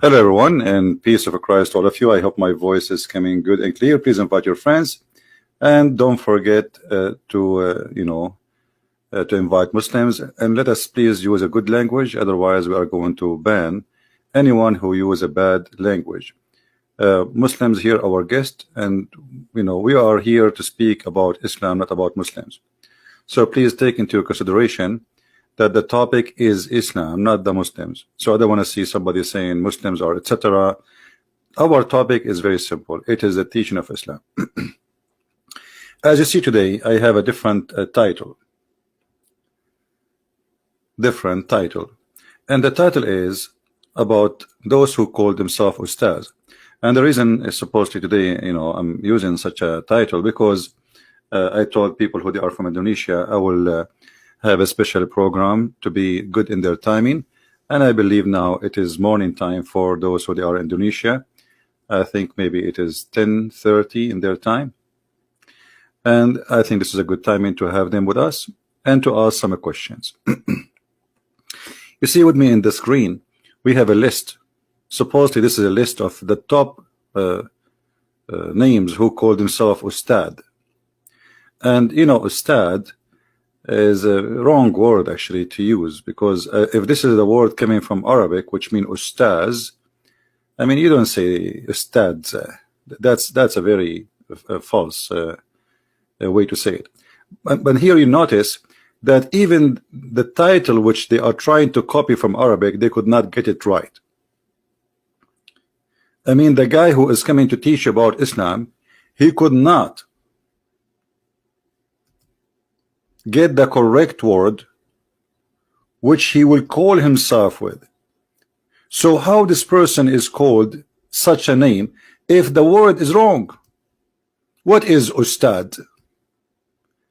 Hello everyone, and peace of Christ to all of you. I hope my voice is coming good and clear. Please invite your friends, and don't forget to invite Muslims, and let us please use a good language. Otherwise, we are going to ban anyone who use a bad language. Muslims here, our guest, and we are here to speak about Islam, not about Muslims. So please take into consideration that the topic is Islam, not the Muslims. So I don't want to see somebody saying Muslims are etc. Our topic is very simple. It is the teaching of Islam. As you see today, I have a different title. And the title is about those who call themselves Ustaz. And the reason is supposedly today, I'm using such a title because I told people who they are from Indonesia, I will have a special program to be good in their timing, and I believe now it is morning time for those who they are in Indonesia. I think maybe it is 10:30 in their time, and I think this is a good timing to have them with us and to ask some questions. You see with me in the screen we have a list. Supposedly this is a list of the top names who call themselves Ustad, and Ustad is a wrong word actually to use, because if this is the word coming from Arabic, which means ustaz, I mean, you don't say ustad. That's a very false way to say it. But here you notice that even the title which they are trying to copy from Arabic, they could not get it right. I mean, the guy who is coming to teach about Islam, he could not get the correct word which he will call himself with. So how this person is called such a name if the word is wrong? What is Ustad?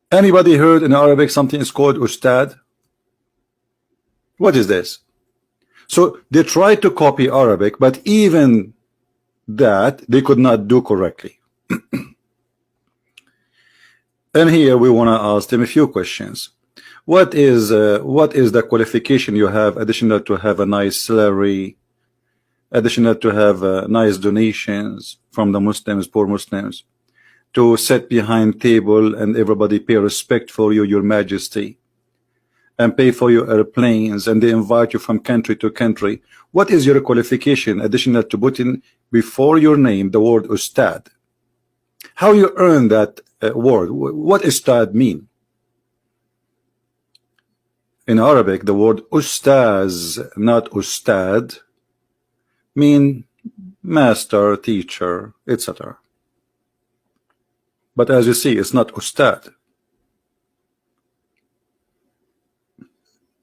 Anybody heard in Arabic something is called Ustad? What is this? So they tried to copy Arabic, but even that they could not do correctly. And here we want to ask them a few questions. What is the qualification you have additional to have a nice salary, additional to have nice donations from the Muslims, poor Muslims, to sit behind table and everybody pay respect for you, your majesty, and pay for your airplanes, and they invite you from country to country? What is your qualification additional to put in before your name the word Ustad? How you earn that word? What Ustad mean? In Arabic, the word Ustaz, not Ustad, mean master, teacher, etc. But as you see, it's not Ustad.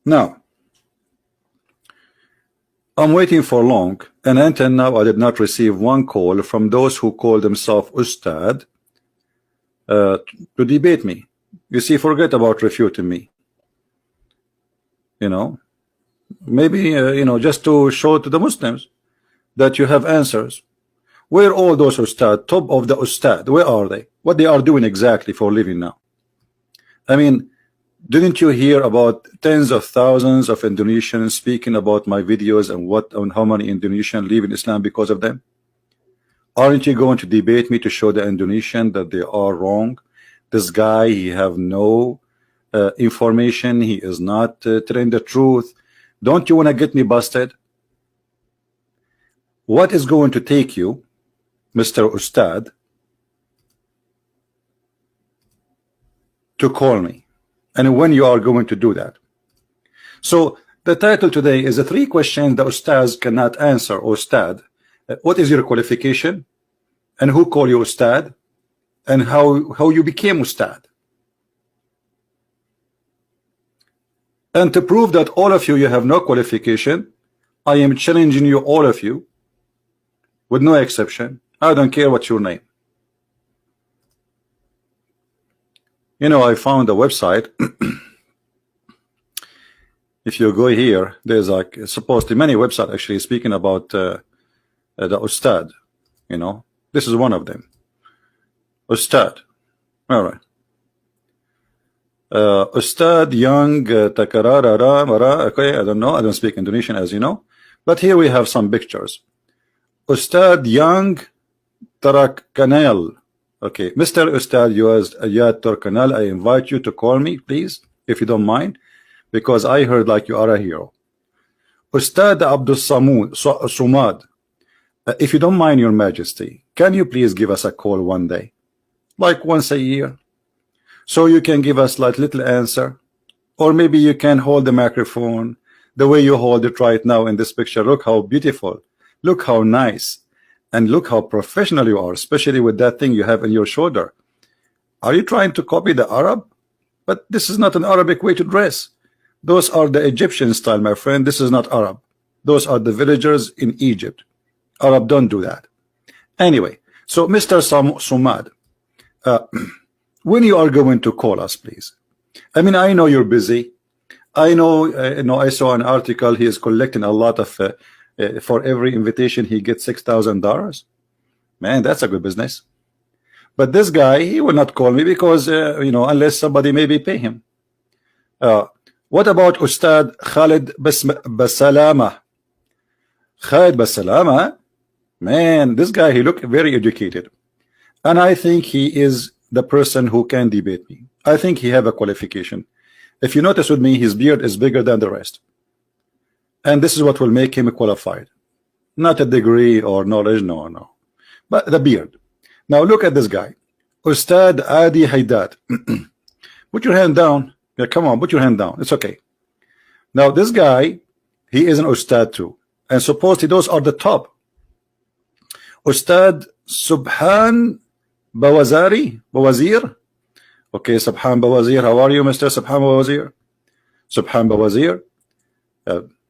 Now, I'm waiting for long, and until now I did not receive one call from those who call themselves Ustad to debate me. You see, forget about refuting me. Maybe just to show to the Muslims that you have answers. Where all those Ustad, top of the Ustad, where are they? What they are doing exactly for living now? I mean, didn't you hear about tens of thousands of Indonesians speaking about my videos and how many Indonesians leave in Islam because of them? Aren't you going to debate me to show the Indonesian that they are wrong? This guy, he have no information. He is not telling the truth. Don't you want to get me busted? What is going to take you, Mr. Ustad, to call me? And when you are going to do that? So the title today is the 3 questions the Ustaz cannot answer. Ustad, what is your qualification, and who call you Ustad, and how you became Ustad? And to prove that all of you have no qualification, I am challenging you, all of you, with no exception. I don't care what's your name. I found a website. If you go here, there's like supposedly many websites actually speaking about the Ustad. This is one of them. Ustad. All right. Ustad Young Takarara. Okay, I don't know. I don't speak Indonesian, as you know. But here we have some pictures. Ustad Young Tarak Kanal. Okay, Mr. Ustad Yad Turkanal, I invite you to call me, please, if you don't mind, because I heard like you are a hero. Ustad Abdul Sumad, if you don't mind, Your Majesty, can you please give us a call one day, like once a year, so you can give us like little answer, or maybe you can hold the microphone the way you hold it right now in this picture. Look how beautiful, look how nice, and look how professional you are, especially with that thing you have in your shoulder. Are you trying to copy the Arab? But this is not an Arabic way to dress. Those are the Egyptian style, my friend. This is not Arab. Those are the villagers in Egypt. Arab don't do that. Anyway, so Mr. Sumad, when you are going to call us, please. I mean, I know you're busy. I know, I saw an article. He is collecting a lot of, for every invitation, he gets $6,000. Man, that's a good business. But this guy, he will not call me because, unless somebody maybe pay him. What about Ustad Khalid Basalama? Khalid Basalama, man, this guy, he looked very educated. And I think he is the person who can debate me. I think he have a qualification. If you notice with me, his beard is bigger than the rest. And this is what will make him qualified. Not a degree or knowledge, no. But the beard. Now look at this guy. Ustad Adi Haidad. Put your hand down. Yeah, come on, put your hand down. It's okay. Now this guy, he is an Ustad too. And supposedly those are the top. Ustad Subhan Bawazir. Okay, Subhan Bawazir. How are you, Mr. Subhan Bawazir? Subhan Bawazir.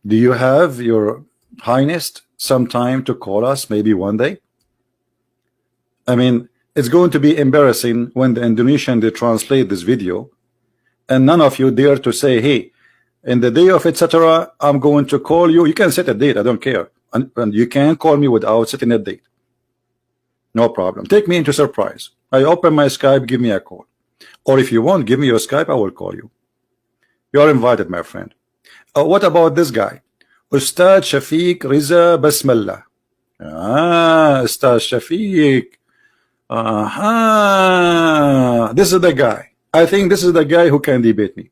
Do you have, Your Highness, some time to call us maybe one day? I mean, it's going to be embarrassing when the Indonesian, they translate this video and none of you dare to say, hey, in the day of etc., I'm going to call you. You can set a date, I don't care. And you can call me without setting a date. No problem. Take me into surprise. I open my Skype, give me a call. Or if you want, give me your Skype, I will call you. You are invited, my friend. What about this guy? Ustad Shafiq Riza Basmallah. Ustad Shafiq. This is the guy. I think this is the guy who can debate me.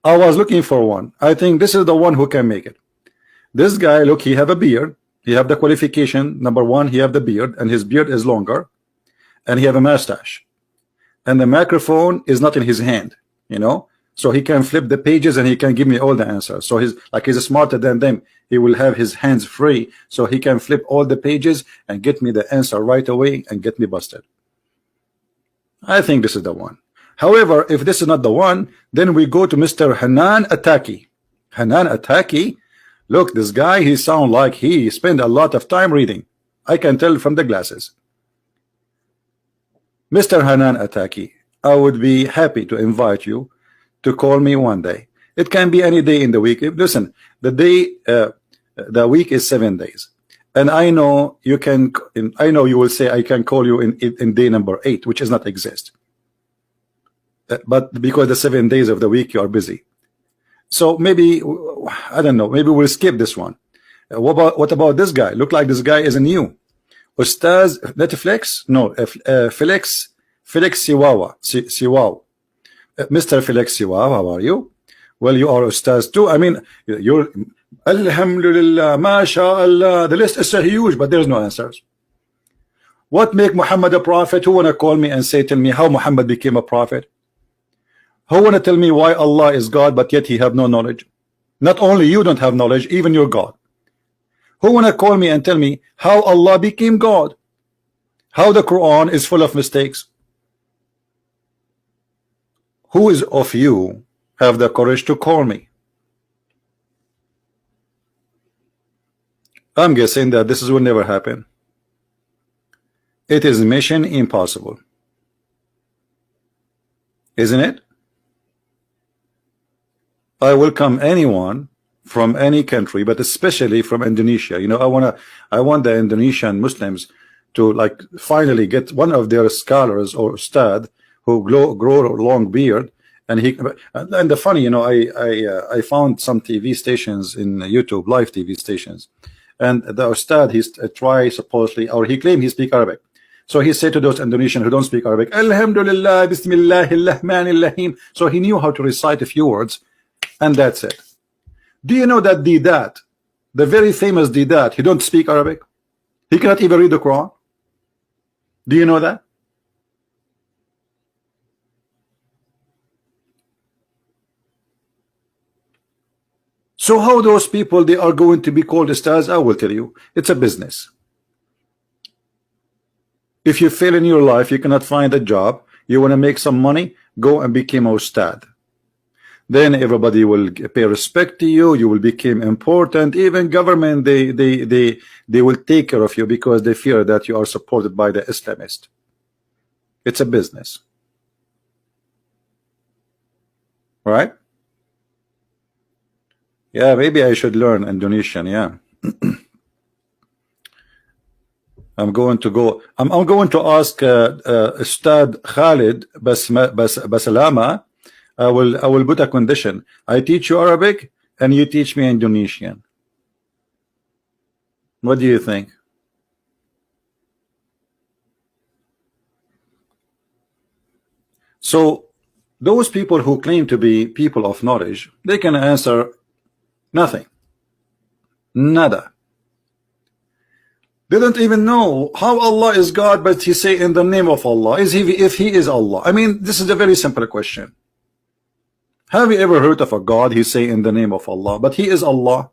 I was looking for one. I think this is the one who can make it. This guy, look, he have a beard. He have the qualification. Number one, he have the beard, and his beard is longer, and he have a mustache. And the microphone is not in his hand, so he can flip the pages and he can give me all the answers. So he's smarter than them. He will have his hands free, so he can flip all the pages and get me the answer right away and get me busted. I think this is the one. However, if this is not the one, then we go to Mr. Hanan Attaki. Hanan Attaki, look, this guy, he sound like he spent a lot of time reading. I can tell from the glasses. Mr. Hanan Attaki, I would be happy to invite you to call me one day. It can be any day in the week. Listen, the week is 7 days, and I know you can. I know you will say I can call you in day number 8, which does not exist. But because the 7 days of the week you are busy, so maybe I don't know. Maybe we'll skip this one. What about this guy? Look like this guy is new. Ustaz Netflix? No, Felix Siwawa. Mr. Felix Siwawa, how are you? Well, you are Ustaz too. I mean, you're Alhamdulillah, MashaAllah. The list is so huge, but there's no answers. What make Muhammad a prophet? Who wanna call me and tell me how Muhammad became a prophet? Who wanna tell me why Allah is God, but yet he have no knowledge? Not only you don't have knowledge, even your God. Who wanna call me and tell me how Allah became God? How the Quran is full of mistakes? Who is of you have the courage to call me? I'm guessing that this will never happen. It is mission impossible, isn't it? I welcome anyone from any country, but especially from Indonesia. I want the Indonesian Muslims to finally get one of their scholars or ustad who grow a long beard, and the funny, I found some TV stations in YouTube, live TV stations, and the Ustad, he try supposedly, or he claimed he speak Arabic. So he said to those Indonesians who don't speak Arabic, Alhamdulillah, Bismillahir Rahmanir Rahim. So he knew how to recite a few words, and that's it. Do you know that Didat, the very famous Didat, he don't speak Arabic? He cannot even read the Quran. Do you know that? So how those people, they are going to be called stars? I will tell you, it's a business. If you fail in your life, you cannot find a job, you want to make some money, go and become a ustad. Then everybody will pay respect to you, you will become important. Even government, they will take care of you because they fear that you are supported by the Islamist. It's a business, right? Yeah, maybe I should learn Indonesian. Yeah. I'm going to ask Ustad Khalid Basalama. I will put a condition. I teach you Arabic and you teach me Indonesian. What do you think? So those people who claim to be people of knowledge, they can answer nothing. Nada. They don't even know how Allah is God, but he say in the name of Allah. If he is Allah? I mean, this is a very simple question. Have you ever heard of a God? He say in the name of Allah, but he is Allah.